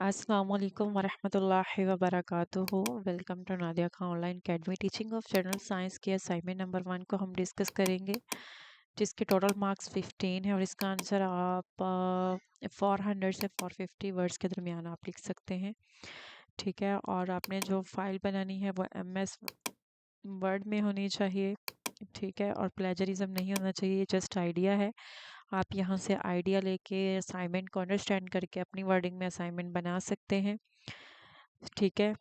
Assalamualaikum warahmatullahi wabarakatuh। Welcome to Nadia Khan online academy. Teaching of general science के assignment number 1 को हम discuss करेंगे, जिसके टोटल मार्क्स 15 है और इसका आंसर आप 400 से 450 वर्ड्स के दरमियान आप लिख सकते हैं। ठीक है, और आपने जो फाइल बनानी है वो MS वर्ड में होनी चाहिए। ठीक है, और प्लेजरिज्म नहीं होना चाहिए, जस्ट आइडिया है। आप यहाँ से आइडिया लेके असाइनमेंट को अंडरस्टैंड करके अपनी वर्डिंग में असाइनमेंट बना सकते हैं। ठीक है,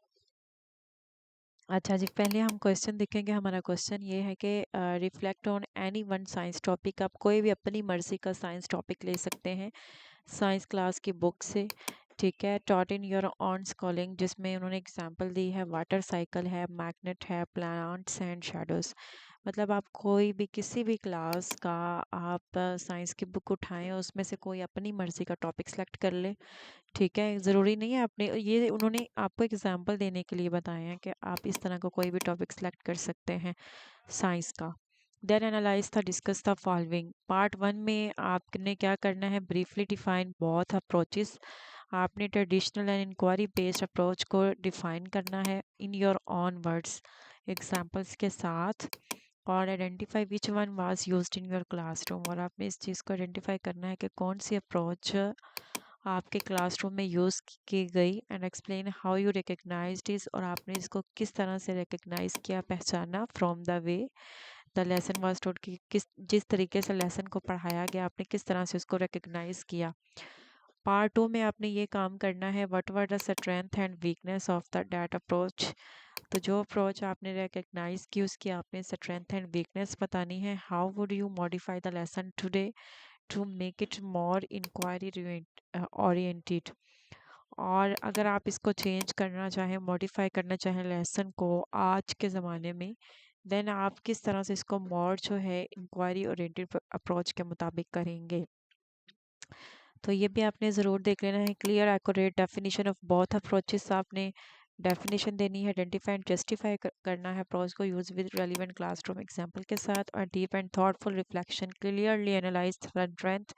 अच्छा जी, पहले हम क्वेश्चन देखेंगे। हमारा क्वेश्चन ये है कि reflect on any one science topic. आप कोई भी अपनी मर्जी का साइंस टॉपिक ले सकते हैं साइंस क्लास की बुक से। ठीक है, taught in your on scrolling, जिसमें उन्होंने एग्जांपल दी है वाटर साइकिल है, मैग्नेट है, प्लांट्स एंड शैडोज। मतलब आप कोई भी किसी भी क्लास का आप साइंस की बुक उठाएं, उसमें से कोई अपनी मर्जी का टॉपिक सेलेक्ट कर ले। ठीक है, ज़रूरी नहीं है आपने ये, उन्होंने आपको एग्जांपल देने के लिए बताया है कि आप इस तरह का कोई भी टॉपिक सेलेक्ट कर सकते हैं साइंस का। Then analyse that discuss the following. Part 1 में आपने क्या करना है, ब्रीफली डिफाइन बोथ अप्रोचेस। आपने traditional and inquiry based approach को डिफाइन करना है in your own words, examples के साथ। और identify which one was used in your classroom, और आपने इस चीज़ को आइडेंटिफाई करना है कि कौन सी अप्रोच आपके क्लासरूम में यूज़ की गई। And explain how you recognised is, और आपने इसको किस तरह से रिकग्नाइज किया, पहचाना from the way the lesson was taught, की किस जिस तरीके से लेसन को पढ़ाया गया आपने किस तरह से उसको रिकग्नाइज किया। पार्ट 2 में आपने ये काम करना है, what were the strength and weakness of the that approach. तो जो अप्रोच आपने रिकग्नाइज की उसकी आपने स्ट्रेंथ एंड वीकनेस बतानी है। How would you modify the lesson today to make it more inquiry oriented. और अगर आप इसको चेंज करना चाहें, मॉडिफाई करना चाहें लेसन को आज के ज़माने में, देन आप किस तरह से इसको मोर जो है इंक्वायरी ओरिएंटेड अप्रोच के मुताबिक करेंगे। तो ये भी आपने ज़रूर देख लेना है। Clear accurate definition of both approaches आपने डेफिनेशन देनी है। आइडेंटिफाई एंड जस्टिफाई करना है अप्रोच को use with relevant classroom example के साथ। और deep and thoughtful reflection, clearly analyse strength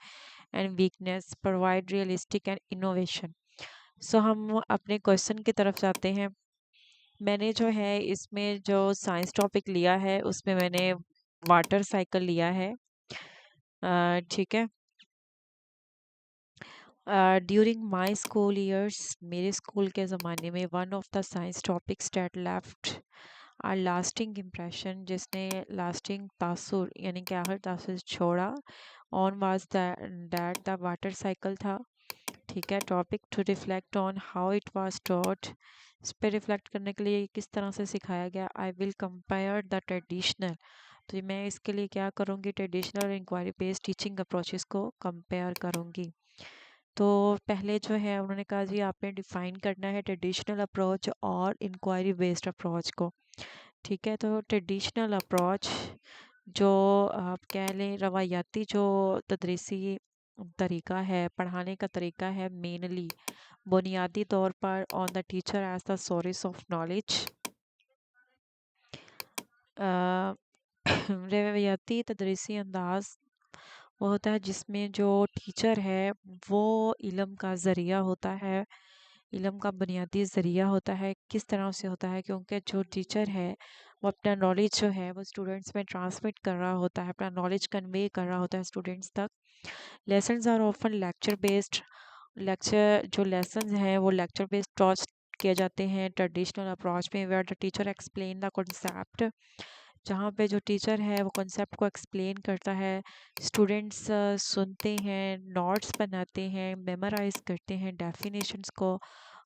and weakness, provide realistic and innovation. So हम अपने क्वेश्चन की तरफ जाते हैं। मैंने जो है इसमें जो साइंस टॉपिक लिया है उसमें मैंने वाटर साइकिल लिया है। ठीक है, ड्यूरिंग माई स्कूल ईयर्स, मेरे स्कूल के ज़माने में one of the science topics that left a lasting impression, जिसने लास्टिंग तासुर यानी कि आखिर तासुर छोड़ा, on was that the water cycle था। ठीक है, topic to reflect on how it was taught, इस पर रिफ्लेक्ट करने के लिए किस तरह से सिखाया गया। I will compare the traditional, तो मैं इसके लिए क्या करूँगी, ट्रेडिशनल और इंक्वायरी बेस्ड टीचिंग अप्रोचेस को कंपेयर करूँगी। तो पहले जो है उन्होंने कहा जी आपने डिफाइन करना है ट्रेडिशनल अप्रोच और इंक्वायरी बेस्ड अप्रोच को। ठीक है, तो ट्रेडिशनल अप्रोच जो आप कह लें रवायाती जो तदरीसी तरीका है, पढ़ाने का तरीका है, मेनली बुनियादी तौर पर on the teacher as the source of knowledge. रवायाती तदरीसी अंदाज वो होता है जिसमें जो टीचर है वो इल्म का ज़रिया होता है, इल्म का बुनियादी ज़रिया होता है। किस तरह से होता है, क्योंकि जो टीचर है वो अपना नॉलेज जो है वो स्टूडेंट्स में ट्रांसमिट कर रहा होता है, अपना नॉलेज कन्वे कर रहा होता है स्टूडेंट्स तक। Lessons are often lecture based, lecture जो लेसन्स हैं वो लेक्चर बेस्ड टॉच किए जाते हैं ट्रेडिशनल अप्रोच में, where the teacher explain the concept, जहाँ पे जो टीचर है वो कॉन्सेप्ट को एक्सप्लेन करता है, स्टूडेंट्स सुनते हैं, नोट्स बनाते हैं, मेमोराइज करते हैं डेफिनेशंस को,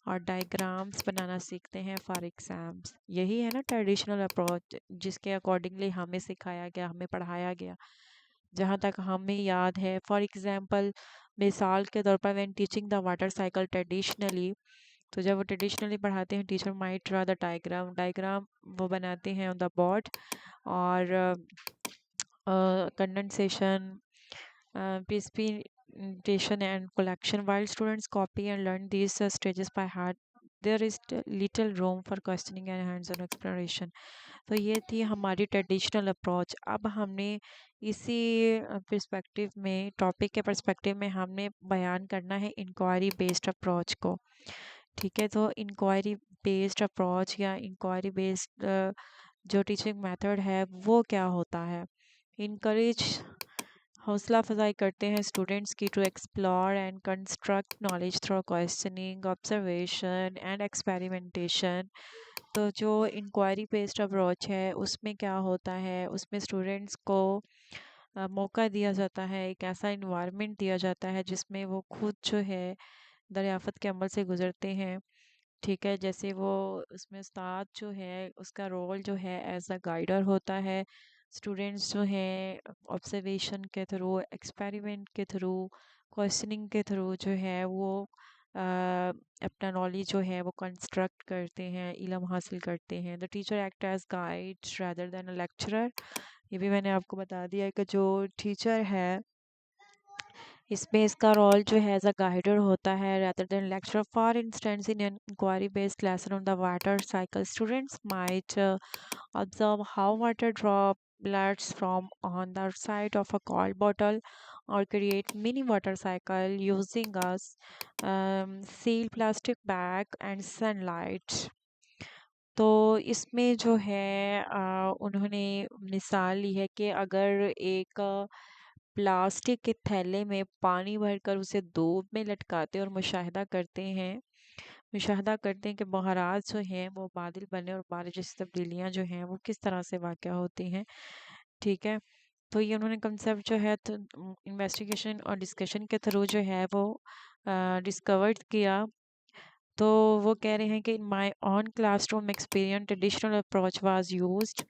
और डायग्राम्स बनाना सीखते हैं फॉर एग्जाम्स। यही है ना ट्रेडिशनल अप्रोच, जिसके अकॉर्डिंगली हमें सिखाया गया, हमें पढ़ाया गया, जहाँ तक हमें याद है। फॉर एग्जाम्पल, मिसाल के तौर पर when teaching the water cycle traditionally, तो जब वो ट्रेडिशनली पढ़ाते हैं teacher might draw the diagram, diagram वो बनाते हैं ऑन द बोर्ड। और condensation, precipitation and collection. While students copy and learn these stages by heart, there is little room for questioning and hands-on exploration. तो ये थी हमारी traditional approach. अब हमने इसी पर्सपेक्टिव में, टॉपिक के पर्सपेक्टिव में हमने बयान करना है इंक्वायरी बेस्ड अप्रोच को। ठीक है, तो इंक्वायरी बेस्ड अप्रोच या इंक्वायरी बेस्ड जो टीचिंग मेथड है वो क्या होता है। इनकरेज, हौसला अफजाई करते हैं स्टूडेंट्स की to explore and construct knowledge through questioning, observation and experimentation. तो जो इंक्वायरी बेस्ड अप्रोच है उसमें क्या होता है, उसमें स्टूडेंट्स को मौका दिया जाता है, एक ऐसा इन्वायरमेंट दिया जाता है जिसमें वो खुद जो है दरियाफ़त के अमल से गुज़रते हैं। ठीक है, जैसे वो उसमें उस्ताद जो है उसका रोल जो है एज अ गाइडर होता है। स्टूडेंट्स जो हैं ऑब्जर्वेशन के थ्रू, एक्सपेरिमेंट के थ्रू, क्वेश्चनिंग के थ्रू जो है वो अपना नॉलेज जो है वो कंस्ट्रक्ट करते हैं, इल्म हासिल करते हैं। The teacher act as guide rather than a lecturer. ये भी मैंने आपको बता दिया कि जो टीचर है इसमें इसका रोल जो है एज अ गाइडर होता है rather than lecturer. For instance, in an inquiry based lesson on the water cycle, students might observe how water droplets from on the side of a cold bottle or create mini water cycle using a sealed plastic bag and sunlight. तो इसमें जो है उन्होंने मिसाल ली है कि अगर एक प्लास्टिक के थैले में पानी भरकर उसे धूप में लटकाते और मुशाहदा करते हैं कि बहरात जो हैं वो बादल बने और बारिश जैसी तब्दीलियां जो हैं वो किस तरह से वाक़या होती हैं। ठीक है, तो ये उन्होंने कंसेप्ट जो है तो इन्वेस्टिगेशन और डिस्कशन के थ्रू जो है वो डिस्कवर्ड किया। तो वो कह रहे हैं कि in my on classroom experience traditional approach was used.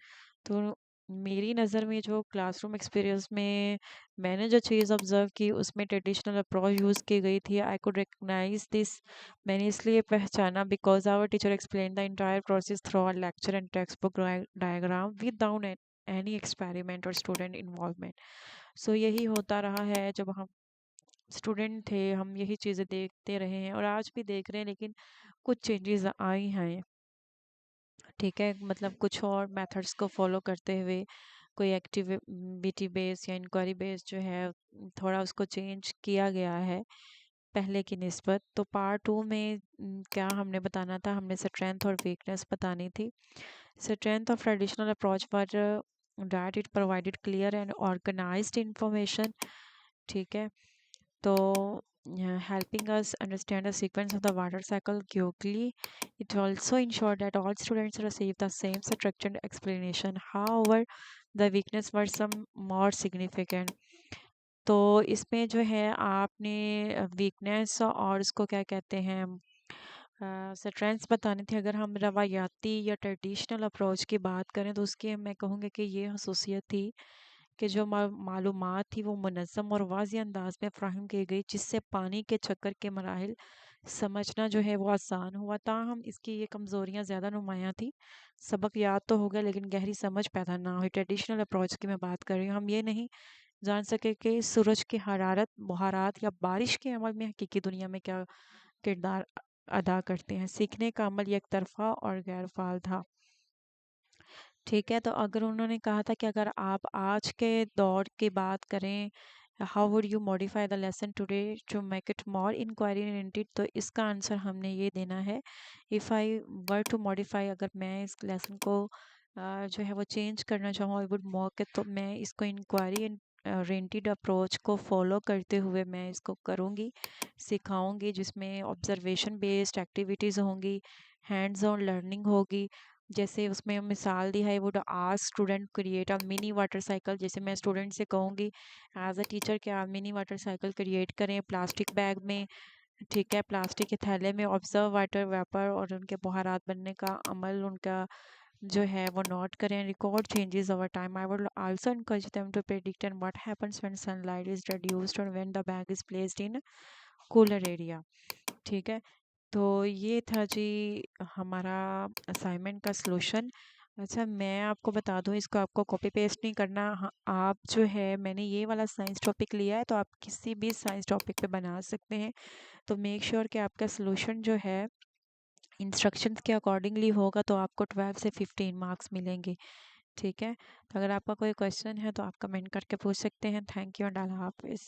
तो मेरी नज़र में जो क्लासरूम एक्सपीरियंस में मैंने जो चीज़ ऑब्जर्व की उसमें ट्रेडिशनल अप्रोच यूज़ की गई थी। आई कुड रिकग्नाइज दिस, मैंने इसलिए पहचाना because our teacher explain the entire process through a lecture and textbook diagram without any experiment और स्टूडेंट इन्वॉल्वमेंट। सो यही होता रहा है, जब हम स्टूडेंट थे हम यही चीज़ें देखते रहे हैं और आज भी देख रहे हैं, लेकिन कुछ चेंजेस आई हैं। ठीक है, मतलब कुछ और मेथड्स को फॉलो करते हुए कोई एक्टिविटी बेस या इंक्वायरी बेस जो है थोड़ा उसको चेंज किया गया है पहले की निस्बत। तो पार्ट 2 में क्या हमने बताना था, हमने स्ट्रेंथ और वीकनेस बतानी थी। स्ट्रेंथ ऑफ ट्रेडिशनल अप्रोच पर that it provided clear and organised information. ठीक है, तो helping us understand the sequence of the water cycle quickly. It also ensured that all students receive the same structured explanation. However, the weakness were some more significant. तो इसमें जो है आपने weakness और उसको क्या कहते हैं स्ट्रेंथ्स बतानी थी। अगर हम रवायाती या ट्रेडिशनल अप्रोच की बात करें तो उसकी मैं कहूँगी कि ये खसूसियत थी कि जो मालूमात थी वो मुनज़्ज़म और वाज़ेह अंदाज में फ़राहम की गई, जिससे पानी के चक्कर के मराहिल समझना जो है वो आसान हुआ। ताहम इसकी ये कमज़ोरियाँ ज़्यादा नुमायाँ थी। सबक याद तो हो गया लेकिन गहरी समझ पैदा ना हुई। ट्रेडिशनल अप्रोच की मैं बात कर रही हूँ, हम ये नहीं जान सके कि सूरज की हरारत, बुहारात या बारिश के अमल में हकीकी दुनिया में क्या किरदार अदा करते हैं। सीखने का अमल एक तरफ़ा और गैर फ़ाल था। ठीक है, तो अगर उन्होंने कहा था कि अगर आप आज के दौर की बात करें, how would you modify the lesson today to make it more inquiry oriented, तो इसका आंसर हमने ये देना है, if I were to modify, अगर मैं इस लेसन को जो है वो चेंज करना चाहूँ, आई वुड मोक इट, तो मैं इसको इंक्वायरी ओरिएंटेड अप्रोच को फॉलो करते हुए मैं इसको करूँगी, सिखाऊंगी, जिसमें ऑब्जर्वेशन बेस्ड एक्टिविटीज़ होंगी, हैंड्स ऑन लर्निंग होगी। जैसे उसमें मिसाल दी है, would ask student create a mini water cycle. जैसे मैं स्टूडेंट से कहूँगी एज अ टीचर कि आप मिनी वाटर साइकिल क्रिएट करें प्लास्टिक बैग में। ठीक है, प्लास्टिक के थैले में ऑब्जर्व वाटर वेपर और उनके बुहारात बनने का अमल उनका जो है वो नोट करें, record changes over time. I would also encourage them to predict and what happens when sunlight is reduced और when the bag is placed in cooler area. ठीक है, तो ये था जी हमारा असाइनमेंट का सलूशन। अच्छा, मैं आपको बता दूं, इसको आपको कॉपी पेस्ट नहीं करना। हाँ, आप जो है, मैंने ये वाला साइंस टॉपिक लिया है तो आप किसी भी साइंस टॉपिक पे बना सकते हैं। तो मेक श्योर कि आपका सलूशन जो है इंस्ट्रक्शंस के अकॉर्डिंगली होगा तो आपको 12 से 15 मार्क्स मिलेंगे। ठीक है, तो अगर आपका कोई क्वेश्चन है तो आप कमेंट करके पूछ सकते हैं। थैंक यू एंड अल्लाह हाफिज़।